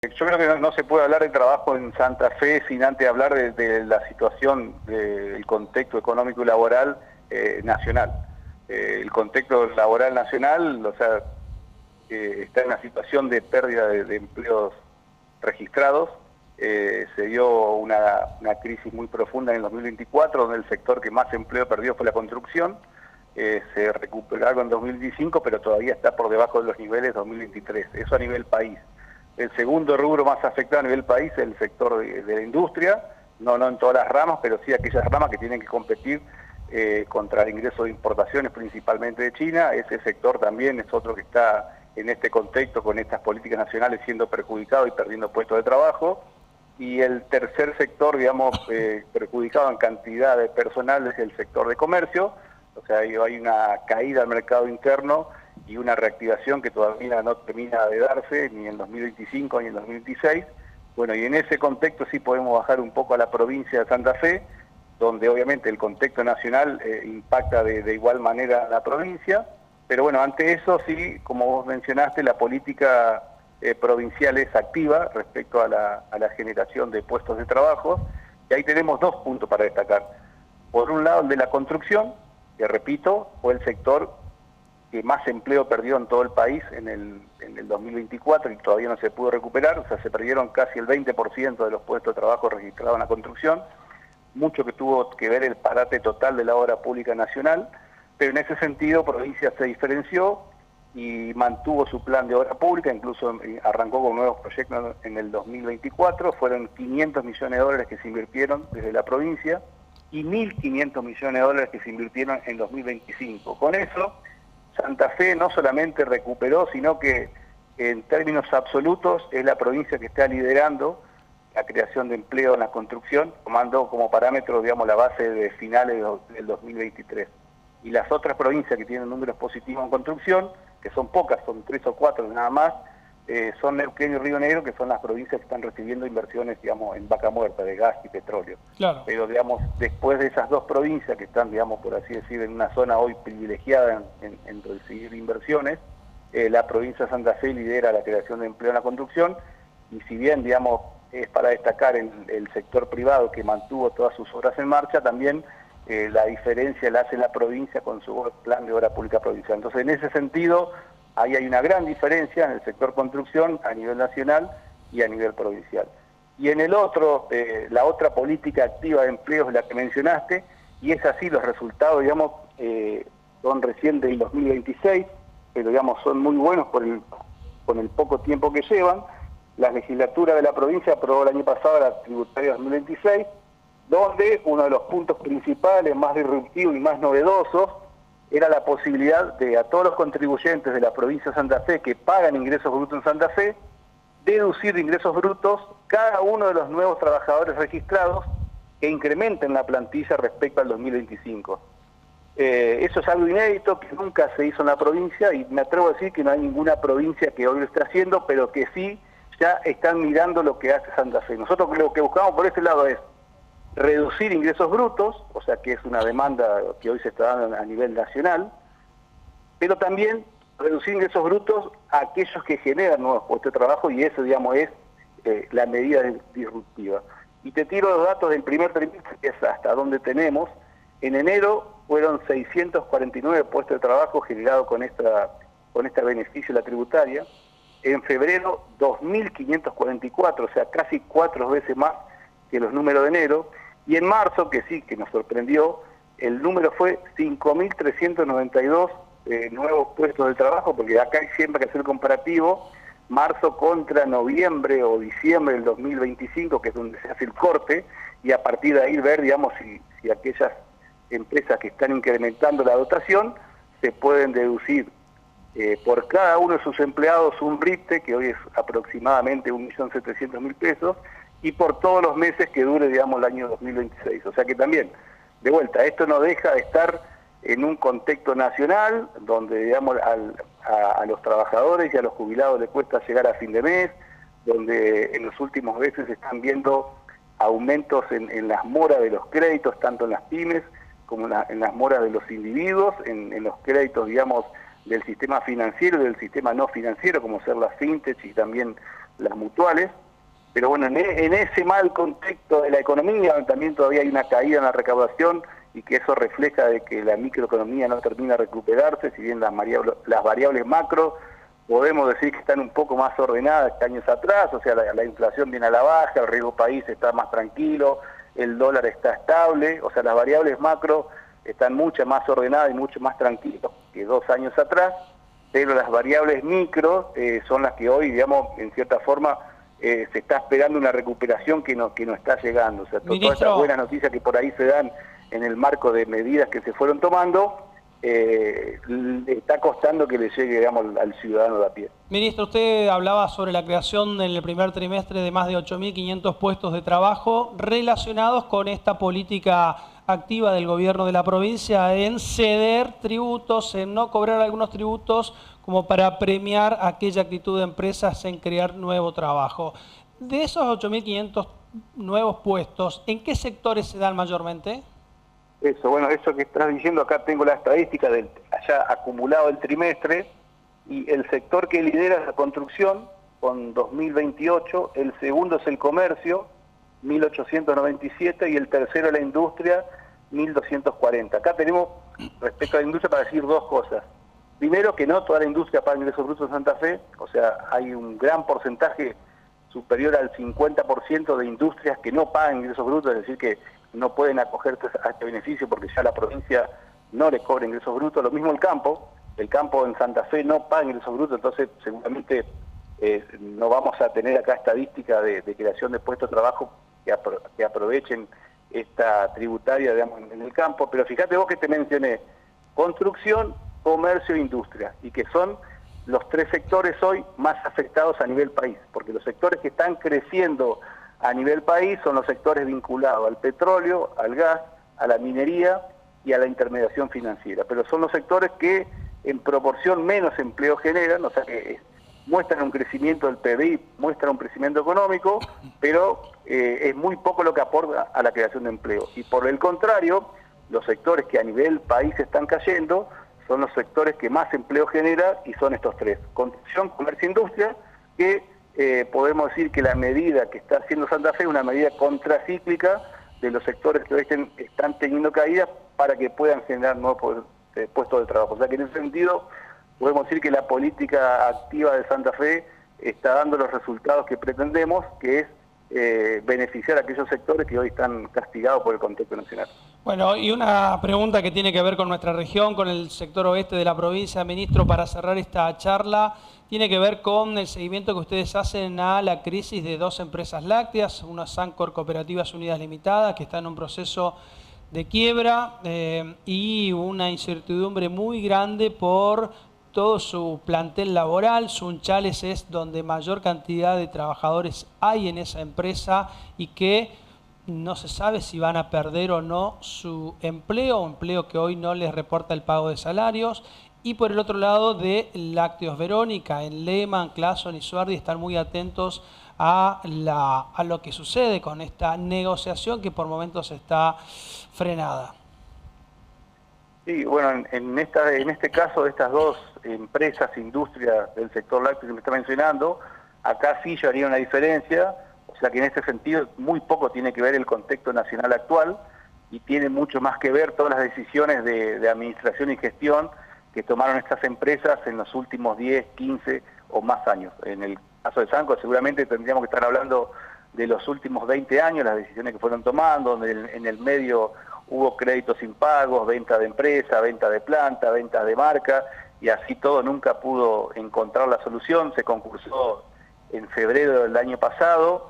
Yo creo que no se puede hablar de trabajo en Santa Fe sin antes hablar de la situación del contexto económico y laboral nacional. El contexto laboral nacional, o sea, está en una situación de pérdida de empleos registrados. Se dio una crisis muy profunda en el 2024, donde el sector que más empleo perdió fue la construcción. Se recuperó algo en 2015, pero todavía está por debajo de los niveles 2023. Eso a nivel país. El segundo rubro más afectado a nivel país es el sector de la industria, no en todas las ramas, pero sí aquellas ramas que tienen que competir contra el ingreso de importaciones, principalmente de China. Ese sector también es otro que está en este contexto, con estas políticas nacionales, siendo perjudicado y perdiendo puestos de trabajo. Y el tercer sector, digamos, perjudicado en cantidad de personal es el sector de comercio. O sea, hay una caída del mercado interno y una reactivación que todavía no termina de darse ni en 2025 ni en 2026. Bueno, y en ese contexto sí podemos bajar un poco a la provincia de Santa Fe, donde obviamente el contexto nacional impacta de igual manera a la provincia, pero bueno, ante eso sí, como vos mencionaste, la política provincial es activa respecto a la generación de puestos de trabajo, y ahí tenemos dos puntos para destacar. Por un lado, el de la construcción, que repito, fue el sector que más empleo perdió en todo el país en el 2024 y todavía no se pudo recuperar. O sea, se perdieron casi el 20% de los puestos de trabajo registrados en la construcción, mucho que tuvo que ver el parate total de la obra pública nacional, pero en ese sentido provincia se diferenció y mantuvo su plan de obra pública, incluso arrancó con nuevos proyectos en el 2024, fueron 500 millones de dólares que se invirtieron desde la provincia y 1.500 millones de dólares que se invirtieron en 2025. Con eso, Santa Fe no solamente recuperó, sino que en términos absolutos es la provincia que está liderando la creación de empleo en la construcción, tomando como parámetro, digamos, la base de finales del 2023. Y las otras provincias que tienen números positivos en construcción, que son pocas, son 3 o 4 nada más, son Neuquén y Río Negro, que son las provincias que están recibiendo inversiones, digamos, en vaca muerta, de gas y petróleo. Claro. Pero, digamos, después de esas dos provincias que están, digamos, por así decir, en una zona hoy privilegiada en recibir inversiones, la provincia de Santa Fe lidera la creación de empleo en la construcción, y si bien, digamos, es para destacar el sector privado que mantuvo todas sus obras en marcha, también la diferencia la hace la provincia con su plan de obra pública provincial. Entonces, en ese sentido, ahí hay una gran diferencia en el sector construcción a nivel nacional y a nivel provincial. Y en el otro, la otra política activa de empleo es la que mencionaste, y es así, los resultados, digamos, son recién del 2026, pero digamos son muy buenos con el poco tiempo que llevan. La legislatura de la provincia aprobó el año pasado la tributaria 2026, donde uno de los puntos principales, más disruptivos y más novedosos, era la posibilidad de a todos los contribuyentes de la provincia de Santa Fe que pagan ingresos brutos en Santa Fe, deducir de ingresos brutos cada uno de los nuevos trabajadores registrados que incrementen la plantilla respecto al 2025. Eso es algo inédito que nunca se hizo en la provincia, y me atrevo a decir que no hay ninguna provincia que hoy lo esté haciendo, pero que sí ya están mirando lo que hace Santa Fe. Nosotros lo que buscamos por ese lado es reducir ingresos brutos, o sea que es una demanda que hoy se está dando a nivel nacional, pero también reducir ingresos brutos a aquellos que generan nuevos puestos de trabajo, y eso, digamos, es la medida disruptiva. Y te tiro los datos del primer trimestre, que es hasta donde tenemos. En enero fueron 649 puestos de trabajo generados con este beneficio de la tributaria. En febrero, 2.544, o sea, casi 4 veces más que los números de enero. Y en marzo, que sí, que nos sorprendió, el número fue 5.392 nuevos puestos de trabajo, porque acá hay siempre que hacer el comparativo, marzo contra noviembre o diciembre del 2025, que es donde se hace el corte, y a partir de ahí ver, digamos, si aquellas empresas que están incrementando la dotación se pueden deducir por cada uno de sus empleados un RIPTE, que hoy es aproximadamente 1.700.000 pesos, y por todos los meses que dure, digamos, el año 2026. O sea que también, de vuelta, esto no deja de estar en un contexto nacional, donde, digamos, a los trabajadores y a los jubilados les cuesta llegar a fin de mes, donde en los últimos meses se están viendo aumentos en las moras de los créditos, tanto en las pymes como en las moras de los individuos, en los créditos, digamos, del sistema financiero y del sistema no financiero, como ser las fintech y también las mutuales. Pero bueno, en ese mal contexto de la economía, también todavía hay una caída en la recaudación y que eso refleja de que la microeconomía no termina de recuperarse, si bien las variables macro podemos decir que están un poco más ordenadas que años atrás, o sea, la inflación viene a la baja, el riesgo país está más tranquilo, el dólar está estable, o sea, las variables macro están mucho más ordenadas y mucho más tranquilos que 2 años atrás, pero las variables micro son las que hoy, digamos, en cierta forma, se está esperando una recuperación que no está llegando. O sea, todas estas buenas noticias que por ahí se dan en el marco de medidas que se fueron tomando, está costando que le llegue, digamos, al ciudadano de a pie. Ministro, usted hablaba sobre la creación en el primer trimestre de más de 8.500 puestos de trabajo relacionados con esta política activa del gobierno de la provincia en ceder tributos, en no cobrar algunos tributos como para premiar aquella actitud de empresas en crear nuevo trabajo. De esos 8.500 nuevos puestos, ¿en qué sectores se dan mayormente? Eso, bueno, eso que estás diciendo, acá tengo la estadística del allá acumulado el trimestre, y el sector que lidera es la construcción, con 2.028, el segundo es el comercio, 1.897, y el tercero es la industria, 1.240. Acá tenemos, respecto a la industria, para decir 2 cosas. Primero, que no toda la industria paga ingresos brutos en Santa Fe, o sea, hay un gran porcentaje superior al 50% de industrias que no pagan ingresos brutos, es decir, que no pueden acogerse a este beneficio porque ya la provincia no les cobra ingresos brutos. Lo mismo el campo en Santa Fe no paga ingresos brutos, entonces seguramente no vamos a tener acá estadística de creación de puestos de trabajo que aprovechen esta tributaria, digamos, en el campo. Pero fíjate vos que te mencioné construcción, comercio e industria, y que son los 3 sectores hoy más afectados a nivel país, porque los sectores que están creciendo a nivel país son los sectores vinculados al petróleo, al gas, a la minería y a la intermediación financiera, pero son los sectores que en proporción menos empleo generan, o sea que muestran un crecimiento del PBI, muestran un crecimiento económico, pero es muy poco lo que aporta a la creación de empleo. Y por el contrario, los sectores que a nivel país están cayendo son los sectores que más empleo genera, y son estos 3: construcción, comercio e industria, que podemos decir que la medida que está haciendo Santa Fe es una medida contracíclica de los sectores que hoy están teniendo caídas para que puedan generar nuevos puestos de trabajo. O sea que en ese sentido podemos decir que la política activa de Santa Fe está dando los resultados que pretendemos, que es beneficiar a aquellos sectores que hoy están castigados por el contexto nacional. Bueno, y una pregunta que tiene que ver con nuestra región, con el sector oeste de la provincia, ministro, para cerrar esta charla, tiene que ver con el seguimiento que ustedes hacen a la crisis de 2 empresas lácteas, una Sancor Cooperativas Unidas Limitada, que está en un proceso de quiebra y una incertidumbre muy grande por todo su plantel laboral. Sunchales es donde mayor cantidad de trabajadores hay en esa empresa y que no se sabe si van a perder o no su empleo que hoy no les reporta el pago de salarios. Y por el otro lado, de Lácteos Verónica, en Lehman, Clason y Suardi están muy atentos a lo que sucede con esta negociación que por momentos está frenada. Sí, bueno, en este caso de estas 2 empresas, industrias del sector lácteo que me está mencionando, acá sí yo haría una diferencia. O sea que en este sentido muy poco tiene que ver el contexto nacional actual y tiene mucho más que ver todas las decisiones de administración y gestión que tomaron estas empresas en los últimos 10, 15 o más años. En el caso de Sancor seguramente tendríamos que estar hablando de los últimos 20 años, las decisiones que fueron tomando, donde en el medio hubo créditos impagos, venta de empresa, venta de planta, venta de marca, y así todo nunca pudo encontrar la solución. Se concursó en febrero del año pasado,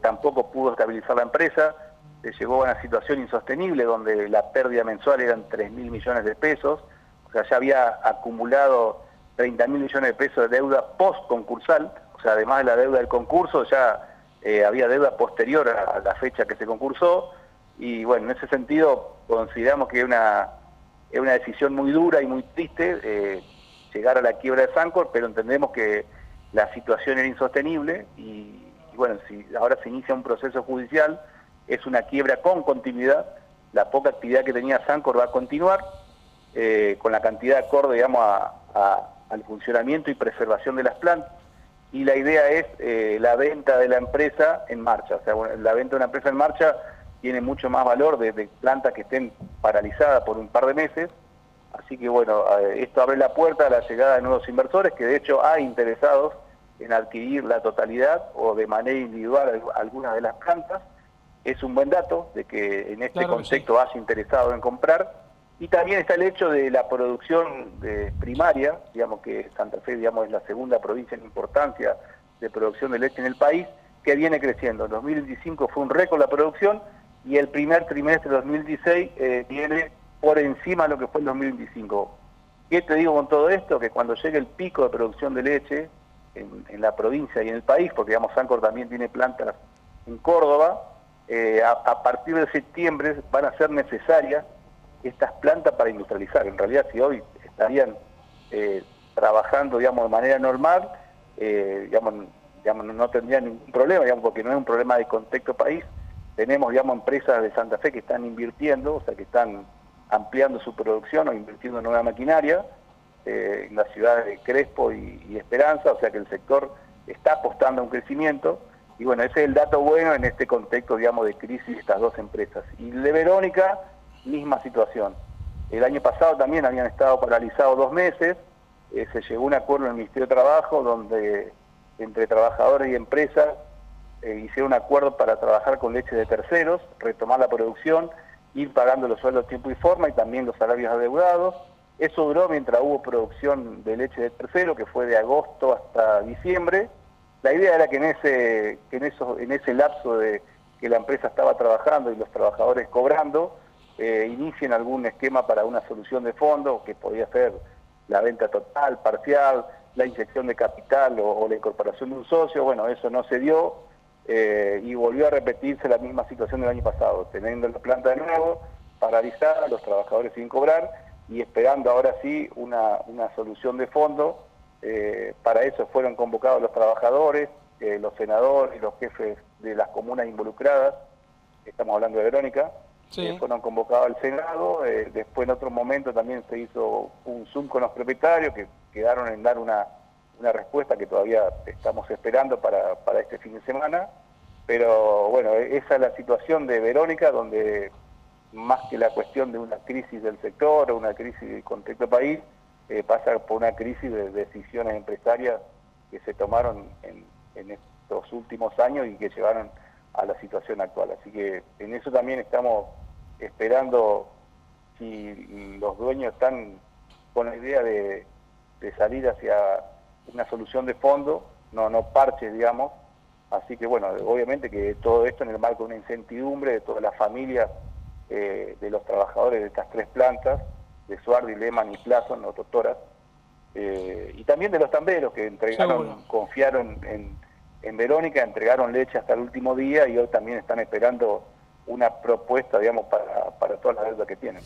tampoco pudo estabilizar la empresa, se llegó a una situación insostenible donde la pérdida mensual eran 3.000 millones de pesos, o sea, ya había acumulado 30.000 millones de pesos de deuda post-concursal, o sea, además de la deuda del concurso, ya había deuda posterior a la fecha que se concursó, y bueno, en ese sentido consideramos que es una decisión muy dura y muy triste llegar a la quiebra de Sancor, pero entendemos que la situación era insostenible y bueno, si ahora se inicia un proceso judicial, es una quiebra con continuidad. La poca actividad que tenía Sancor va a continuar con la cantidad acorde, digamos, al funcionamiento y preservación de las plantas. y la idea es la venta de la empresa en marcha. O sea, bueno, la venta de una empresa en marcha tiene mucho más valor de plantas que estén paralizadas por un par de meses. Así que bueno, esto abre la puerta a la llegada de nuevos inversores, que de hecho hay interesados en adquirir la totalidad o de manera individual algunas de las plantas. Es un buen dato de que en este contexto haya interesado en comprar. Y también está el hecho de la producción primaria, digamos que Santa Fe, digamos, es la segunda provincia en importancia de producción de leche en el país, que viene creciendo. En 2015 fue un récord la producción y el primer trimestre de 2016 viene por encima de lo que fue el 2025. ¿Qué te digo con todo esto? Que cuando llegue el pico de producción de leche en la provincia y en el país, porque digamos Sancor también tiene plantas en Córdoba, a partir de septiembre van a ser necesarias estas plantas para industrializar. En realidad, si hoy estarían trabajando, digamos, de manera normal, digamos, no tendrían ningún problema, digamos, porque no es un problema de contexto país. Tenemos, digamos, empresas de Santa Fe que están invirtiendo, o sea, que están ampliando su producción o invirtiendo en nueva maquinaria, en las ciudades de Crespo y Esperanza, o sea que el sector está apostando a un crecimiento. Y bueno, ese es el dato bueno en este contexto, digamos, de crisis de estas dos empresas. Y de Verónica, misma situación. El año pasado también habían estado paralizados 2 meses, se llegó a un acuerdo en el Ministerio de Trabajo donde entre trabajadores y empresas hicieron un acuerdo para trabajar con leche de terceros, retomar la producción, ir pagando los sueldos a tiempo y forma y también los salarios adeudados. Eso duró mientras hubo producción de leche de tercero, que fue de agosto hasta diciembre. La idea era que en ese lapso de que la empresa estaba trabajando y los trabajadores cobrando, inicien algún esquema para una solución de fondo, que podía ser la venta total, parcial, la inyección de capital o la incorporación de un socio. Bueno, eso no se dio y volvió a repetirse la misma situación del año pasado, teniendo la planta de nuevo, paralizada, los trabajadores sin cobrar y esperando ahora sí una solución de fondo. Para eso fueron convocados los trabajadores, los senadores y los jefes de las comunas involucradas, estamos hablando de Verónica, sí. Fueron convocados al Senado, después en otro momento también se hizo un Zoom con los propietarios que quedaron en dar una respuesta que todavía estamos esperando para este fin de semana, pero bueno, esa es la situación de Verónica, donde más que la cuestión de una crisis del sector o una crisis del contexto país, pasa por una crisis de decisiones empresarias que se tomaron en estos últimos años y que llevaron a la situación actual. Así que en eso también estamos esperando si los dueños están con la idea de salir hacia una solución de fondo, no parches, digamos. Así que bueno, obviamente que todo esto en el marco de una incertidumbre de todas las familias de los trabajadores de estas 3 plantas, de Suardi, Lehmann y Plazo, no Totoras, y también de los tamberos que entregaron, confiaron en Verónica, entregaron leche hasta el último día y hoy también están esperando una propuesta, digamos, para todas las deudas que tienen.